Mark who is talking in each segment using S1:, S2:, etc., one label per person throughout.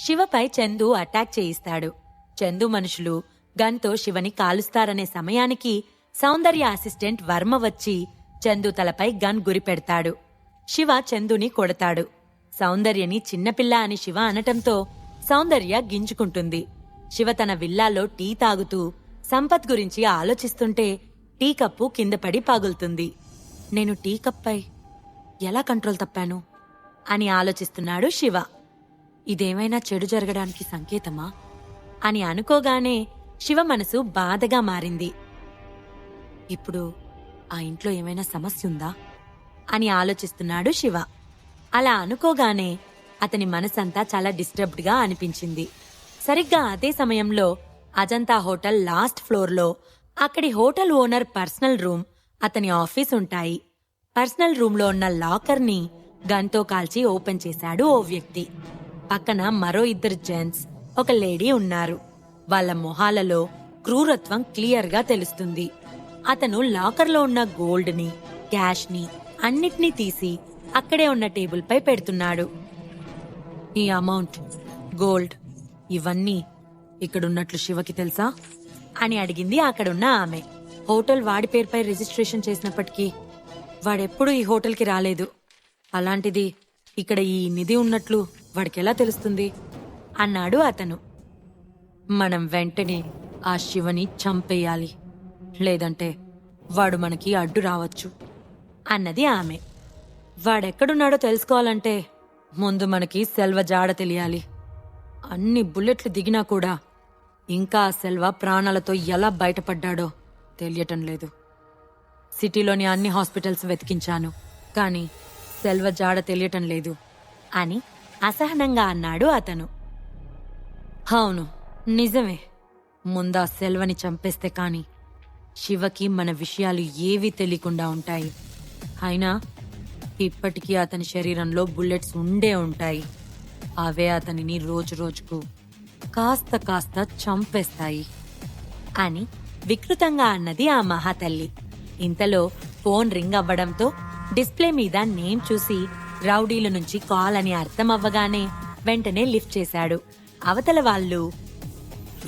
S1: శివపై Chandu attack చేయిస్తాడు. చందు మనుషులు గన్తో శివని కాలుస్తారనే సమయానికి సౌందర్య అసిస్టెంట్ వర్మ వచ్చి చందు తలపై గన్ గురిపెడతాడు. శివ చందుని కొడతాడు. సౌందర్యని చిన్నపిల్ల అని శివ అనటంతో సౌందర్య గింజుకుంటుంది. శివ తన విల్లాలో టీ తాగుతూ సంపత్ గురించి ఆలోచిస్తుంటే టీ కప్పు కింద పడి పగులుతుంది. నేను టీ కప్పై ఎలా కంట్రోల్ తప్పాను అని ఆలోచిస్తున్నాడు శివ. ఇదేమైనా చెడు జరగడానికి సంకేతమా అని అనుకోగానే శివ మనసు బాధగా మారింది. ఇప్పుడు ఆ ఇంట్లో ఏమైనా సమస్య ఉందా అని ఆలోచిస్తున్నాడు శివ. అలా అనుకోగానే అతని మనసంతా చాలా డిస్టర్బ్డ్గా అనిపించింది. సరిగ్గా అదే సమయంలో అజంతా హోటల్ లాస్ట్ ఫ్లోర్లో అక్కడి హోటల్ ఓనర్ పర్సనల్ రూమ్, అతని ఆఫీస్ ఉంటాయి. పర్సనల్ రూమ్లో ఉన్న లాకర్ని గన్తో కాల్చి ఓపెన్ చేశాడు ఓ వ్యక్తి. పక్కన మరో ఇద్దరు జెంట్స్, ఒక లేడీ ఉన్నారు. వాళ్ళ మొహాలలో క్రూరత్వం క్లియర్గా తెలుస్తుంది. అతను లాకర్లో ఉన్న గోల్డ్ని, క్యాష్ని అన్నిటినీ తీసి అక్కడే ఉన్న టేబుల్ పై పెడుతున్నాడు. ఈ అమౌంట్, గోల్డ్ ఇవన్నీ ఇక్కడున్నట్లు శివకి తెలుసా అని అడిగింది అక్కడున్న ఆమె. హోటల్ వాడి పేరుపై రిజిస్ట్రేషన్ చేసినప్పటికీ వాడెప్పుడూ ఈ హోటల్కి రాలేదు. అలాంటిది ఇక్కడ ఈ నిధి ఉన్నట్లు వాడికెలా తెలుస్తుంది అన్నాడు అతను. మనం వెంటనే ఆ శివని చంపేయాలి, లేదంటే వాడు మనకి అడ్డు రావచ్చు అన్నది ఆమె. వాడెక్కడున్నాడో తెలుసుకోవాలంటే ముందు మనకి సెల్వ జాడ తెలియాలి. అన్ని బుల్లెట్లు దిగినా కూడా ఇంకా ఆ సెల్వ ప్రాణాలతో ఎలా బయటపడ్డాడో తెలియటం లేదు. సిటీలోని అన్ని హాస్పిటల్స్ వెతికించాను, కానీ సెల్వ జాడ తెలియటం లేదు అని అసహనంగా అన్నాడు అతను. అవును, నిజమే. ముందా సెల్వని చంపేస్తే కాని శివకి మన విషయాలు ఏవీ తెలియకుండా ఉంటాయి. అయినా ఇప్పటికీ అతని శరీరంలో బుల్లెట్స్ ఉండే ఉంటాయి. అవే అతనిని రోజు రోజుకు కాస్త కాస్త చంపేస్తాయి అని వికృతంగా అన్నది ఆ మహాతల్లి. ఇంతలో ఫోన్ రింగ్ అవ్వడంతో డిస్ప్లే మీద నేమ్ చూసి రౌడీల నుంచి కాల్ అని అర్థం అవ్వగానే వెంటనే లిఫ్ట్ చేశాడు. అవతల వాళ్ళు,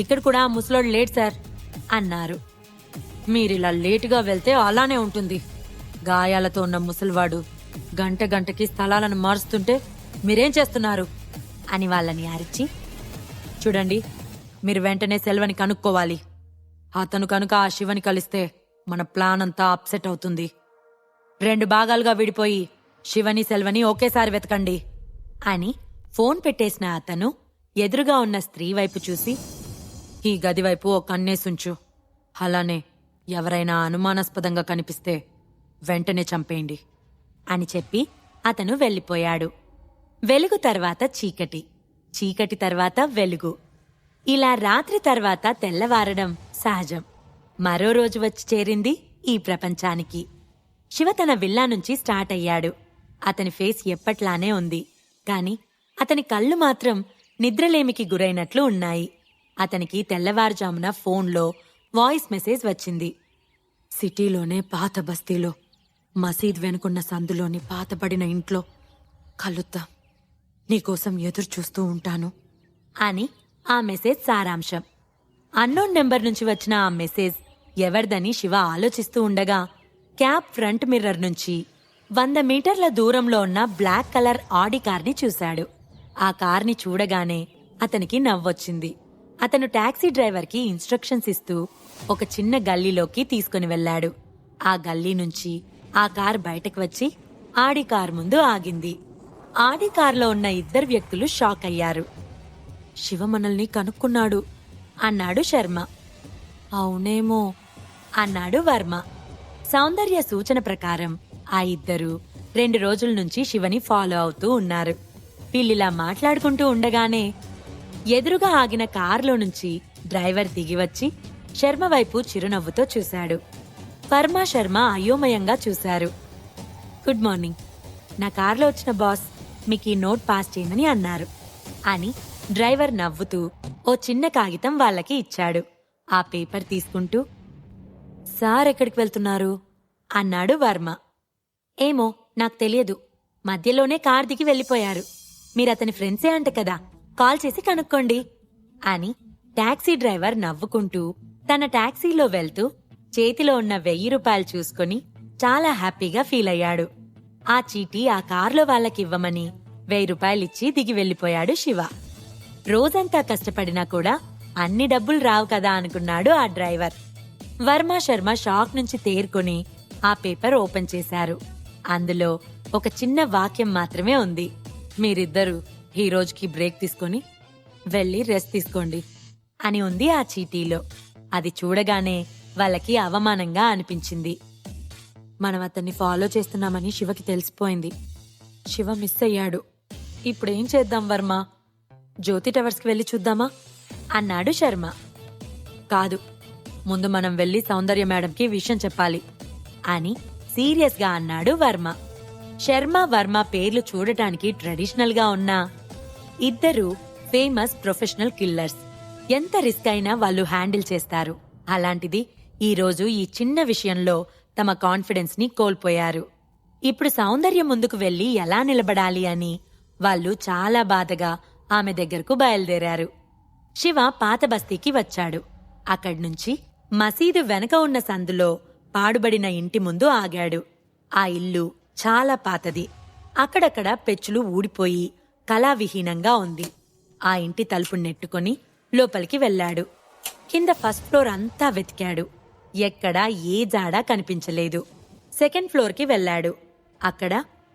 S1: ఇక్కడ కూడా ముసలోడు లేట్ సార్ అన్నారు. మీరిలా లేటుగా వెళ్తే అలానే ఉంటుంది. గాయాలతో ఉన్న ముసలివాడు గంట గంటకి స్థలాలను మారుస్తుంటే మీరేం చేస్తున్నారు అని వాళ్ళని అరిచి, చూడండి, మీరు వెంటనే సెల్వని కనుక్కోవాలి. అతను కనుక ఆ శివని కలిస్తే మన ప్లాన్ అంతా అప్సెట్ అవుతుంది. 2 భాగాలుగా విడిపోయి శివని సెల్వని ఒకేసారి వెతకండి అని ఫోన్ పెట్టేసిన అతను ఎదురుగా ఉన్న స్త్రీ వైపు చూసి, ఈ గది వైపు ఓ కన్నేసుంచు. అలానే ఎవరైనా అనుమానాస్పదంగా కనిపిస్తే వెంటనే చంపేయండి అని చెప్పి అతను వెళ్ళిపోయాడు. వెలుగు తర్వాత చీకటి, చీకటి తర్వాత వెలుగు, ఇలా రాత్రి తర్వాత తెల్లవారడం సహజం. మరో రోజు వచ్చి చేరింది ఈ ప్రపంచానికి. శివ తన విల్లా నుంచి స్టార్ట్ అయ్యాడు. అతని ఫేస్ ఎప్పట్లానే ఉంది, కాని అతని కళ్ళు మాత్రం నిద్రలేమికి గురైనట్లు ఉన్నాయి. అతనికి తెల్లవారుజామున ఫోన్లో వాయిస్ మెసేజ్ వచ్చింది. సిటీలోనే పాత బస్తీలో మసీద్ వెనుకున్న సందులోని పాతబడిన ఇంట్లో కలుద్దాం, నీకోసం ఎదురు చూస్తూ ఉంటాను అని ఆ మెసేజ్ సారాంశం. అన్నోన్ నెంబర్ నుంచి వచ్చిన ఆ మెసేజ్ ఎవరిదని శివ ఆలోచిస్తూ ఉండగా క్యాబ్ ఫ్రంట్ మిర్రర్ నుంచి 100 మీటర్ల దూరంలో ఉన్న బ్లాక్ కలర్ ఆడి కార్ని చూశాడు. ఆ కార్ని చూడగానే అతనికి నవ్వొచ్చింది. అతను టాక్సీ డ్రైవర్కి ఇన్స్ట్రక్షన్స్ ఇస్తూ ఒక చిన్న గల్లీలోకి తీసుకుని వెళ్లాడు. ఆ గల్లీ నుంచి ఆ కార్ బయటకు వచ్చి ఆడి కార్ ముందు ఆగింది. ఆడి కార్లో ఉన్న 2 వ్యక్తులు షాక్ అయ్యారు. శివ మనల్ని కనుక్కున్నాడు అన్నాడు శర్మ. అవునేమో అన్నాడు వర్మ. సౌందర్య సూచన ప్రకారం ఆ 2 2 రోజుల నుంచి శివని ఫాలో అవుతూ ఉన్నారు. వీళ్ళిలా మాట్లాడుకుంటూ ఉండగానే ఎదురుగా ఆగిన కారులో నుంచి డ్రైవర్ దిగివచ్చి శర్మ వైపు చిరునవ్వుతో చూశాడు. వర్మ, శర్మ అయోమయంగా చూశారు. గుడ్ మార్నింగ్, నా కారులో వచ్చిన బాస్ మీకు ఈ నోట్ పాస్ చేయమని అన్నారు అని డ్రైవర్ నవ్వుతూ ఓ చిన్న కాగితం వాళ్ళకి ఇచ్చాడు. ఆ పేపర్ తీసుకుంటూ, సార్ ఎక్కడికి వెళ్తున్నారు అన్నాడు వర్మ. ఏమో నాకు తెలియదు, మధ్యలోనే కార్ దిగి వెళ్ళిపోయారు. మీరతని ఫ్రెండ్సే అంట కదా కాల్ చేసి కనుక్కోండి అని టాక్సీ డ్రైవర్ నవ్వుకుంటూ తన టాక్సీలో వెళ్తూ చేతిలో ఉన్న 1000 రూపాయలు చూసుకుని చాలా హ్యాపీగా ఫీల్ అయ్యాడు. ఆ చీటీ ఆ కార్లో వాళ్ళకివ్వమని 1000 రూపాయలిచ్చి దిగి వెళ్లిపోయాడు శివ. రోజంతా కష్టపడినా కూడా అన్ని డబ్బులు రావు కదా అనుకున్నాడు ఆ డ్రైవర్. వర్మ శర్మ షాక్ నుంచి తేరుకొని ఆ పేపర్ ఓపెన్ చేశారు. అందులో ఒక చిన్న వాక్యం మాత్రమే ఉంది. మీరిద్దరూ ఈ రోజుకి బ్రేక్ తీసుకొని వెళ్ళి రెస్ట్ తీసుకోండి అని ఉంది ఆ చీటీలో. అది చూడగానే వాళ్ళకి అవమానంగా అనిపించింది. మనం అతన్ని ఫాలో చేస్తున్నామని శివకి తెలిసిపోయింది. శివ మిస్ అయ్యాడు. ఇప్పుడేం చేద్దాం వర్మ? జ్యోతి టవర్స్కి వెళ్ళి చూద్దామా అన్నాడు శర్మ. కాదు, ముందు మనం వెళ్ళి సౌందర్య మేడంకి విషయం చెప్పాలి అని సీరియస్గా అన్నాడు వర్మ. శర్మ వర్మ పేర్లు చూడటానికి ట్రెడిషనల్ గా ఉన్నా ఇద్దరు ఫేమస్ ప్రొఫెషనల్ కిల్లర్స్. ఎంత రిస్క్ అయినా వాళ్ళు హ్యాండిల్ చేస్తారు. అలాంటిది ఈ రోజు ఈ చిన్న విషయంలో తమ కాన్ఫిడెన్స్ ని కోల్పోయారు. ఇప్పుడు సౌందర్య ముందుకు వెళ్లి ఎలా నిలబడాలి అని వాళ్ళు చాలా బాధగా ఆమె దగ్గరకు బయలుదేరారు. శివ పాత బస్తీకి వచ్చాడు. అక్కడ్నుంచి మసీదు వెనక ఉన్న సందులో పాడుబడిన ఇంటి ముందు ఆగాడు. ఆ ఇల్లు చాలా పాతది. అక్కడక్కడ పెచ్చులు ఊడిపోయి కళావిహీనంగా ఉంది. ఆ ఇంటి తలుపు నెట్టుకొని లోపలికి వెళ్లాడు. కింద ఫస్ట్ ఫ్లోర్ అంతా వెతికాడు. ఎక్కడా ఏ జాడా కనిపించలేదు. సెకండ్ ఫ్లోర్కి వెళ్లాడు. అక్కడ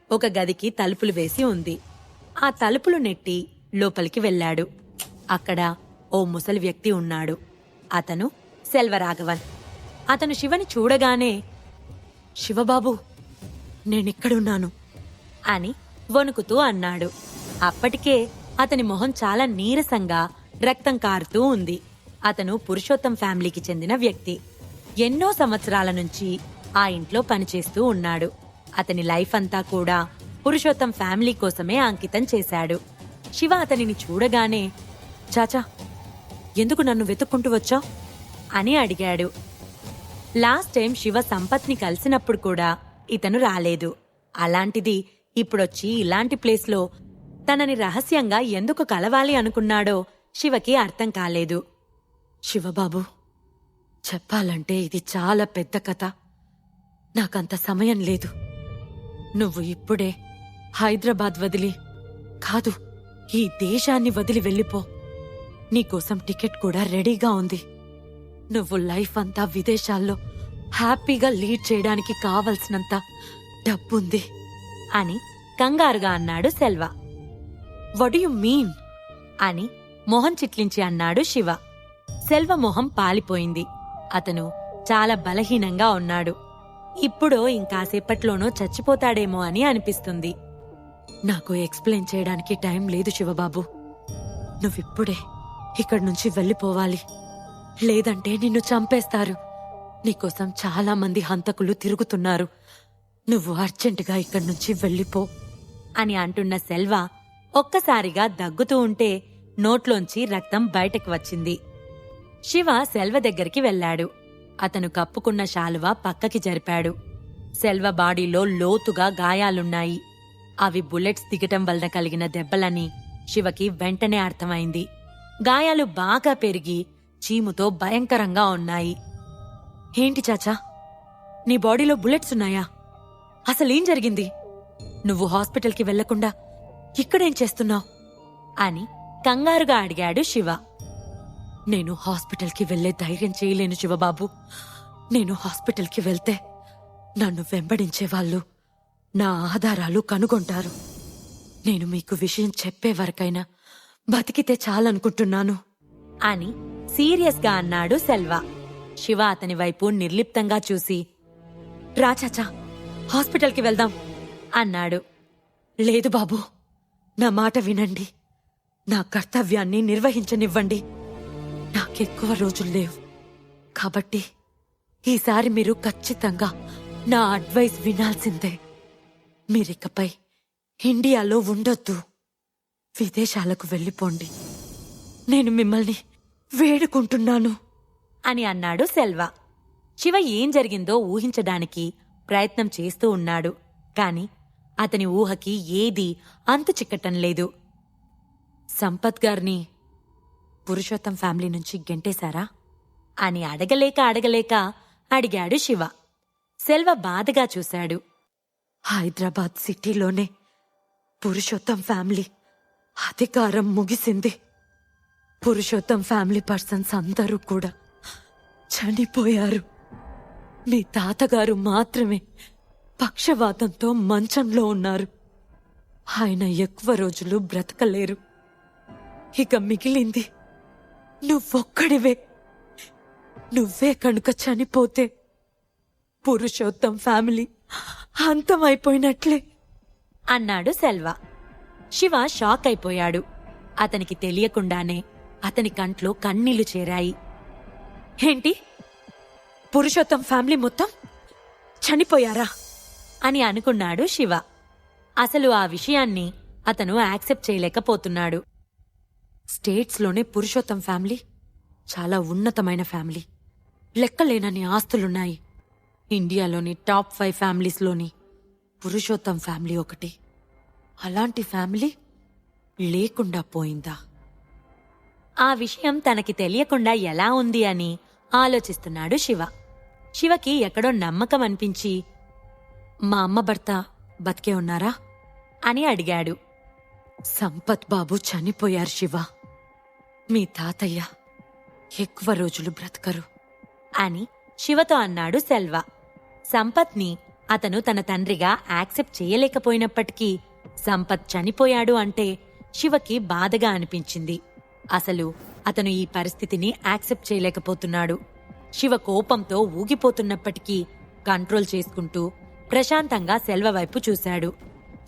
S1: ఒక గదికి తలుపులు వేసి ఉంది. ఆ తలుపులు నెట్టి లోపలికి వెళ్లాడు. అక్కడ ఓ ముసలి వ్యక్తి ఉన్నాడు. అతను సెల్వరాఘవన్. అతను శివని చూడగానే, శివబాబు, నేనిక్కడున్నాను అని వణుకుతూ అన్నాడు. అప్పటికే అతని మొహం చాలా నీరసంగా రక్తం కారుతూ ఉంది. అతను పురుషోత్తం ఫ్యామిలీకి చెందిన వ్యక్తి. ఎన్నో సంవత్సరాల నుంచి ఆ ఇంట్లో పనిచేస్తూ ఉన్నాడు. అతని లైఫ్ అంతా కూడా పురుషోత్తం ఫ్యామిలీ కోసమే అంకితం చేశాడు. శివ అతనిని చూడగానే, చాచా, ఎందుకు నన్ను వెతుక్కుంటూ వచ్చావ్ అని అడిగాడు. లాస్ట్ టైం శివ సంపత్ని కలిసినప్పుడు కూడా ఇతను రాలేదు. అలాంటిది ఇప్పుడొచ్చి ఇలాంటి ప్లేస్లో తనని రహస్యంగా ఎందుకు కలవాలి అనుకున్నాడో శివకి అర్థం కాలేదు. శివబాబు, చెప్పాలంటే ఇది చాలా పెద్ద కథ. నాకంత సమయం లేదు. నువ్వు ఇప్పుడే హైదరాబాద్ వదిలి, కాదు, ఈ దేశాన్ని వదిలి వెళ్ళిపో. నీకోసం టికెట్ కూడా రెడీగా ఉంది. నువ్వు లైఫ్ అంతా విదేశాల్లో హ్యాపీగా లీడ్ చేయడానికి కావలసినంత డబ్బుంది అని కంగారుగా అన్నాడు సెల్వ. వాట్ యు మీన్ అని మొహం చిట్లించి అన్నాడు శివ. సెల్వ మొహం పాలిపోయింది. అతను చాలా బలహీనంగా ఉన్నాడు. ఇప్పుడో ఇంకాసేపట్లోనో చచ్చిపోతాడేమో అని అనిపిస్తుంది. నాకు ఎక్స్ప్లెయిన్ చేయడానికి టైం లేదు శివబాబు. నువ్విప్పుడే ఇక్కడి నుంచి వెళ్ళిపోవాలి. లేదంటే నిన్ను చంపేస్తారు. నీకోసం చాలా మంది హంతకులు తిరుగుతున్నారు. నువ్వు అర్జెంటుగా ఇక్కడి నుంచి వెళ్ళిపో అని అంటున్న సెల్వ ఒక్కసారిగా దగ్గుతూ ఉంటే నోట్లోంచి రక్తం బయటకు వచ్చింది. శివ సెల్వ దగ్గరికి వెళ్లాడు. అతను కప్పుకున్న శాలువా పక్కకి జరిపాడు. సెల్వ బాడీలో లోతుగా గాయాలున్నాయి. అవి బుల్లెట్స్ దిగటం వలన కలిగిన దెబ్బలని శివకి వెంటనే అర్థమైంది. గాయాలు బాగా పెరిగి చీముతో భయంకరంగా ఉన్నాయి. ఏంటి చాచా, నీ బాడీలో బుల్లెట్స్ ఉన్నాయా? అసలేం జరిగింది? నువ్వు హాస్పిటల్కి వెళ్లకుండా ఇక్కడేం చేస్తున్నావు అని కంగారుగా అడిగాడు శివ. నేను హాస్పిటల్కి వెళ్లే ధైర్యం చేయలేను శివబాబు. నేను హాస్పిటల్కి వెళ్తే నన్ను వెంబడించేవాళ్ళు నా ఆధారాలు కనుగొంటారు. నేను మీకు విషయం చెప్పే వరకైనా బతికితే చాలనుకుంటున్నాను అని సీరియస్గా అన్నాడు సెల్వ. శివ అతని వైపు నిర్లిప్తంగా చూసి, రా చాచా, హాస్పిటల్కి వెళ్దాం అన్నాడు. లేదు బాబూ, నా మాట వినండి. నా కర్తవ్యాన్ని నిర్వహించనివ్వండి. నాకెక్కువ రోజులు లేవు కాబట్టి ఈసారి మీరు ఖచ్చితంగా నా అడ్వైస్ వినాల్సిందే. మీరికపై ఇండియాలో ఉండొద్దు. విదేశాలకు వెళ్ళిపోండి. నేను మిమ్మల్ని వేడుకుంటున్నాను అని అన్నాడు సెల్వ. శివ ఏం జరిగిందో ఊహించడానికి ప్రయత్నం చేస్తూ ఉన్నాడు. కాని అతని ఊహకి ఏదీ అంతు చిక్కటం లేదు. సంపత్ గారిని పురుషోత్తం ఫ్యామిలీ నుంచి గెంటేశారా అని అడగలేక అడిగాడు శివ. సెల్వ బాధగా చూశాడు. హైదరాబాద్ సిటీలోనే పురుషోత్తం ఫ్యామిలీ అధికారం ముగిసింది. పురుషోత్తం ఫ్యామిలీ పర్సన్స్ అందరూ కూడా చనిపోయారు. మీ తాతగారు మాత్రమే పక్షవాతంతో మంచంలో ఉన్నారు. ఆయన ఎక్కువ రోజులు బ్రతకలేరు. ఇక మిగిలింది నువ్వొక్కడివే. నువ్వే కనుక చనిపోతే పురుషోత్తం ఫ్యామిలీ అంతమైపోయినట్లే అన్నాడు సెల్వ. శివ షాక్ అయిపోయాడు. అతనికి తెలియకుండానే అతని కంట్లో కన్నీళ్లు చేరాయి. ఏంటి, పురుషోత్తం ఫ్యామిలీ మొత్తం చనిపోయారా అని అనుకున్నాడు శివ. అసలు ఆ విషయాన్ని అతను యాక్సెప్ట్ చేయలేకపోతున్నాడు. స్టేట్స్లోనే పురుషోత్తం ఫ్యామిలీ చాలా ఉన్నతమైన ఫ్యామిలీ. లెక్కలేనని ఆస్తులున్నాయి. ఇండియాలోని టాప్ 5 ఫ్యామిలీస్లోని పురుషోత్తం ఫ్యామిలీ ఒకటి. అలాంటి ఫ్యామిలీ లేకుండా పోయిందా? ఆ విషయం తనకి తెలియకుండా ఎలా ఉంది అని ఆలోచిస్తున్నాడు శివ. శివకి ఎక్కడో నమ్మకం అనిపించి, మా అమ్మ భర్త బతికే ఉన్నారా అని అడిగాడు. సంపత్ బాబు చనిపోయారు శివ. మీ తాతయ్య ఎక్కువ రోజులు బ్రతకరు అని శివతో అన్నాడు సెల్వ. సంపత్ని అతను తన తండ్రిగా యాక్సెప్ట్ చేయలేకపోయినప్పటికీ సంపత్ చనిపోయాడు అంటే శివకి బాధగా అనిపించింది. అసలు అతను ఈ పరిస్థితిని యాక్సెప్ట్ చేయలేకపోతున్నాడు. శివ కోపంతో ఊగిపోతున్నప్పటికీ కంట్రోల్ చేసుకుంటూ ప్రశాంతంగా సెల్వ వైపు చూశాడు.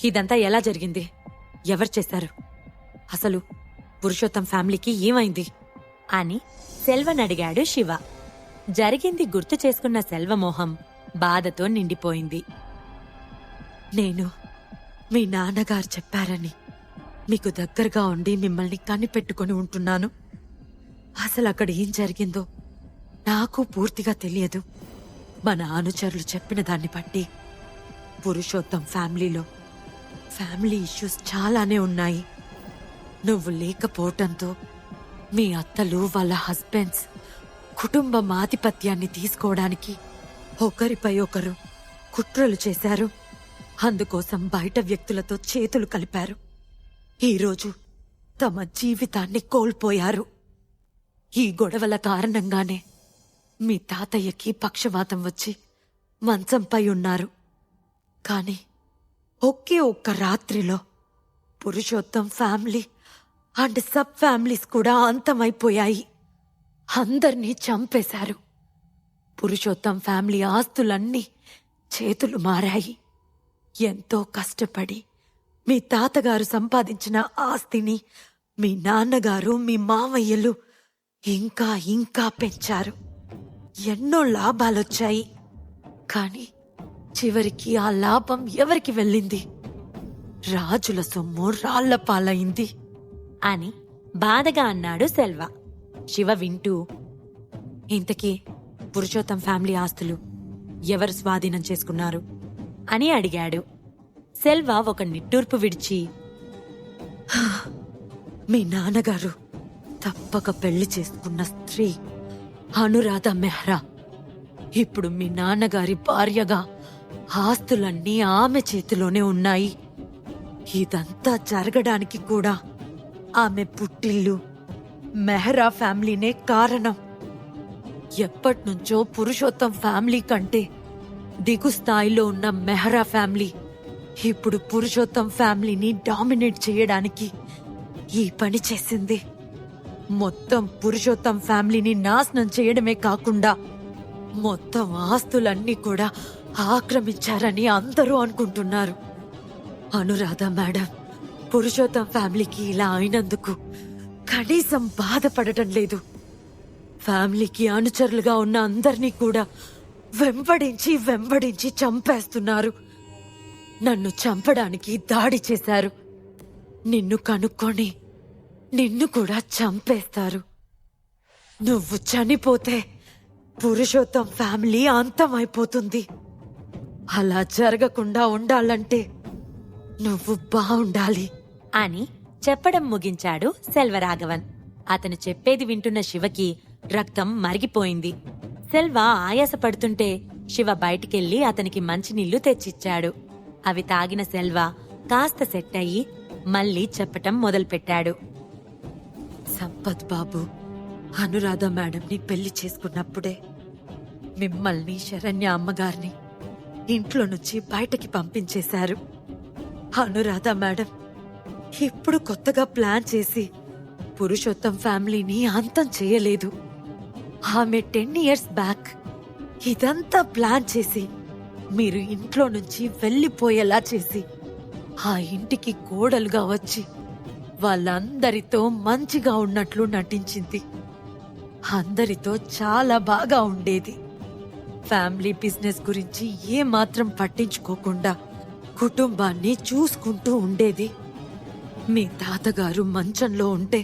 S1: ఇదంతా ఎలా జరిగింది? ఎవరు చేశారు? అసలు పురుషోత్తం ఫ్యామిలీకి ఏమైంది అని సెల్వనడిగాడు శివ. జరిగింది గుర్తు చేసుకున్న సెల్వమోహం బాధతో నిండిపోయింది. నేను మీ నాన్నగారు చెప్పారని మీకు దగ్గరగా ఉండి మిమ్మల్ని కనిపెట్టుకుని ఉంటున్నాను. అసలు అక్కడ ఏం జరిగిందో నాకు పూర్తిగా తెలియదు. మన అనుచరులు చెప్పిన దాన్ని బట్టి పురుషోత్తం ఫ్యామిలీలో ఫ్యామిలీ ఇష్యూస్ చాలానే ఉన్నాయి. నువ్వు లేకపోవటంతో మీ అత్తలు వాళ్ళ హస్బెండ్స్ కుటుంబం ఆధిపత్యాన్ని తీసుకోవడానికి ఒకరిపై ఒకరు కుట్రలు చేశారు. అందుకోసం బయట వ్యక్తులతో చేతులు కలిపారు. ఈరోజు తమ జీవితాన్ని కోల్పోయారు. ఈ గొడవల కారణంగానే మీ తాతయ్యకి పక్షవాతం వచ్చి మంచంపై ఉన్నారు. కాని ఒకే ఒక్క రాత్రిలో Purushottam family and sub families కూడా అంతమైపోయాయి. అందర్నీ చంపేశారు. పురుషోత్తం ఫ్యామిలీ ఆస్తులన్నీ చేతులు మారాయి. ఎంతో కష్టపడి మీ తాతగారు సంపాదించిన ఆస్తిని మీ నాన్నగారు, మీ మావయ్యలు ఇంకా ఇంకా పెంచారు. ఎన్నో లాభాలొచ్చాయి. కాని చివరికి ఆ లాభం ఎవరికి వెళ్ళింది? రాజుల సొమ్ము రాళ్ల పాలైంది అని బాధగా అన్నాడు సెల్వ. శివ వింటూ, ఇంతకీ పురుషోత్తం ఫ్యామిలీ ఆస్తులు ఎవరు స్వాధీనం చేసుకున్నారు అని అడిగాడు. సెల్వ ఒక నిట్టూర్పు విడిచి, మీ నాన్నగారు తప్పక పెళ్లి చేసుకున్న స్త్రీ అనురాధ మెహ్రా ఇప్పుడు మీ నాన్నగారి భార్యగా ఆస్తులన్నీ ఆమె చేతిలోనే ఉన్నాయి. ఇదంతా జరగడానికి కూడా ఆమె పుట్టిల్లు మెహ్రా ఫ్యామిలీనే కారణం. ఎప్పటినుంచో పురుషోత్తం ఫ్యామిలీ కంటే దిగు స్థాయిలో ఉన్న మెహ్రా ఫ్యామిలీ ఇప్పుడు పురుషోత్తం ఫ్యామిలీని డామినేట్ చేయడానికి ఈ పని చేసింది. మొత్తం పురుషోత్తం ఫ్యామిలీని నాశనం చేయడమే కాకుండా మొత్తం ఆస్తులన్నీ కూడా ఆక్రమించారని అందరూ అనుకుంటున్నారు. అనురాధ మేడం పురుషోత్తం ఫ్యామిలీకి ఇలా అయినందుకు కనీసం బాధపడటం లేదు. ఫ్యామిలీకి అనుచరులుగా ఉన్న అందర్నీ కూడా వెంబడించి చంపేస్తున్నారు. నన్ను చంపడానికి దాడి చేశారు. నిన్ను కనుక్కొని నిన్ను కూడా చంపేస్తారు. నువ్వు చనిపోతే పురుషోత్తం ఫ్యామిలీ అంతమైపోతుంది. అలా జరగకుండా ఉండాలంటే నువ్వు బావుండాలి
S2: అని
S1: చెప్పడం ముగించాడు సెల్వరాఘవన్. అతను చెప్పేది వింటున్న శివకి రక్తం మరిగిపోయింది. సెల్వ ఆయాసపడుతుంటే శివ బయటికెళ్లి అతనికి మంచినీళ్లు తెచ్చిచ్చాడు. అవి తాగిన సెల్వ కాస్త సెట్ అయ్యి మళ్లీ చెప్పటం మొదలుపెట్టాడు. సంపత్ బాబు అనురాధ మేడంని పెళ్లి చేసుకున్నప్పుడే మిమ్మల్ని, శరణ్య అమ్మగారిని ఇంట్లో నుంచి బయటకి పంపించేశారు. అనురాధ మేడం ఇప్పుడు కొత్తగా ప్లాన్ చేసి పురుషోత్తం ఫ్యామిలీని అంతం చేయలేదు. ఆమె 10 years బ్యాక్ ఇదంతా ప్లాన్ చేసి మీరు ఇంట్లో నుంచి వెళ్లిపోయేలా చేసి ఆ ఇంటికి కోడలుగా వచ్చి వాళ్ళందరితో మంచిగా ఉన్నట్లు నటించింది. అందరితో చాలా బాగా ఉండేది. ఫ్యామిలీ బిజినెస్ గురించి ఏమాత్రం పట్టించుకోకుండా కుటుంబాన్ని చూసుకుంటూ ఉండేది. మీ తాతగారు మంచంలో ఉంటే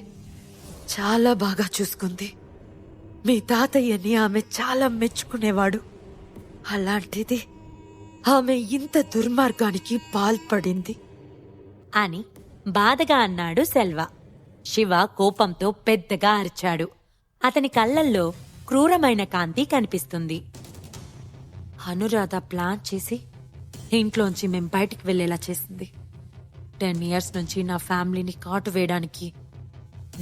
S1: చాలా బాగా చూసుకుంది. మీ తాతయ్యని ఆమె చాలా మెచ్చుకునేవాడు. అలాంటిది ఆమె ఇంత దుర్మార్గానికి పాల్పడింది అని బాధగా అన్నాడు సెల్వ. శివ కోపంతో పెద్దగా అరిచాడు. అతని కళ్ళల్లో క్రూరమైన కాంతి కనిపిస్తుంది. అనురాధ ప్లాన్ చేసి ఇంట్లోంచి మేం బయటికి వెళ్లేలా చేసింది. 10 years నుంచి నా ఫ్యామిలీని కాటు వేయడానికి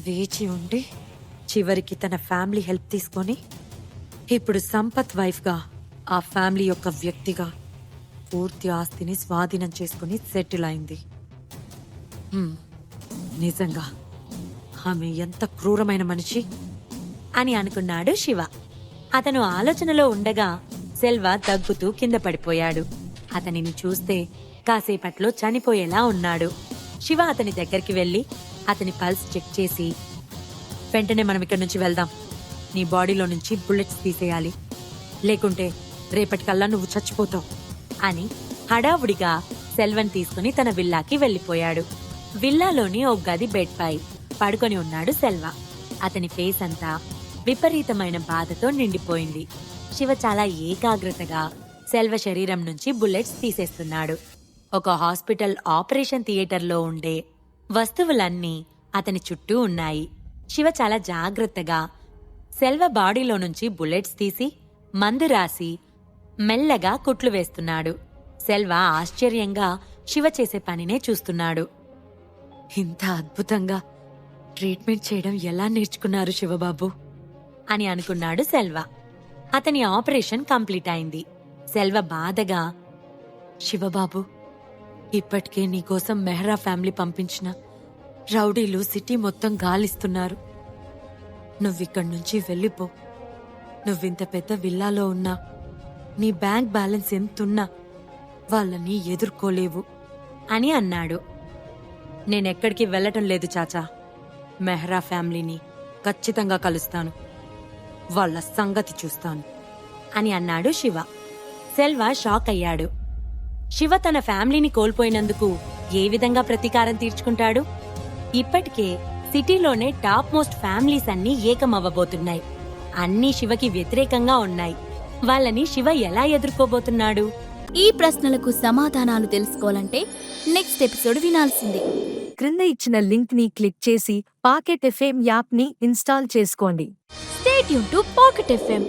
S1: వేచి ఉండి చివరికి తన ఫ్యామిలీ హెల్ప్ తీసుకొని ఇప్పుడు సంపత్ వైఫ్గా ఆ ఫ్యామిలీ యొక్క వ్యక్తిగా పూర్తి ఆస్తిని స్వాధీనం చేసుకుని సెటిల్ అయింది. నిజంగా ఆమె ఎంత క్రూరమైన మనిషి అని అనుకున్నాడు శివ. అతను ఆలోచనలో ఉండగా సెల్వ దగ్గుతూ కింద పడిపోయాడు. అతనిని చూస్తే కాసేపట్లో చనిపోయేలా ఉన్నాడు. శివ అతని దగ్గరికి వెళ్లి అతని పల్స్ చెక్ చేసి, వెంటనే మనం ఇక్కడి నుంచి వెళ్దాం. నీ బాడీలో నుంచి బుల్లెట్స్ తీసేయాలి, లేకుంటే రేపటికల్లా నువ్వు చచ్చిపోతావు అని హడావుడిగా సెల్వన్ తీసుకుని తన విల్లాకి వెళ్లిపోయాడు. విల్లాలోని ఓ గది బెడ్ పై పడుకొని ఉన్నాడు సెల్వ. అతని ఫేస్ అంతా విపరీతమైన బాధతో నిండిపోయింది. శివ చాలా ఏకాగ్రతగా సెల్వ శరీరం నుంచి బుల్లెట్స్ తీసేస్తున్నాడు. ఒక హాస్పిటల్ ఆపరేషన్ థియేటర్లో ఉండే వస్తువులన్నీ అతని చుట్టూ ఉన్నాయి. శివ చాలా జాగ్రత్తగా సెల్వ బాడీలో నుంచి బుల్లెట్స్ తీసి మందు రాసి మెల్లగా కుట్లు వేస్తున్నాడు. సెల్వ ఆశ్చర్యంగా శివ చేసే పనినే చూస్తున్నాడు. ఇంత అద్భుతంగా ట్రీట్మెంట్ చేయడం ఎలా నేర్చుకున్నారు శివబాబు అని అనుకున్నాడు సెల్వ. అతని ఆపరేషన్ కంప్లీట్ అయింది. సెల్వ బాధగా, శివబాబు ఇప్పటికే నీకోసం మెహ్రా ఫ్యామిలీ పంపించిన రౌడీలు సిటీ మొత్తం గాలిస్తున్నారు. నువ్విక్కడి నుంచి వెళ్ళిపో. నువ్వింత పెద్ద విల్లాలో ఉన్నా, నీ బ్యాంక్ బ్యాలెన్స్ ఎంతున్నా వాళ్ళని ఎదుర్కోలేవు అని అన్నాడు. నేనెక్కడికి వెళ్లటం లేదు చాచా. మెహ్రా ఫ్యామిలీని ఖచ్చితంగా కలుస్తాను, వాళ్ళ సంగతి చూస్తాను అని అన్నాడు శివ. సెల్వ షాక్ అయ్యాడు. శివ తన ఫ్యామిలీని కోల్పోయినందుకు ఏ విధంగా ప్రతీకారం తీర్చుకుంటాడు? ఇప్పటికే సిటీలోనే టాప్ మోస్ట్ ఫ్యామిలీస్ అన్నీ ఏకమవ్వబోతున్నాయి. అన్నీ శివకి వ్యతిరేకంగా ఉన్నాయి. వాళ్ళని శివ ఎలా ఎదుర్కోబోతున్నాడు?
S2: ఈ ప్రశ్నలకు సమాధానాలు తెలుసుకోవాలంటే నెక్స్ట్ ఎపిసోడ్ వినాల్సిందే.
S3: క్రింద ఇచ్చిన లింక్ ని క్లిక్ చేసి పాకెట్ ఎఫ్ఎం యాప్ ని ఇన్స్టాల్ చేసుకోండి.
S2: Stay tune to pocket FM.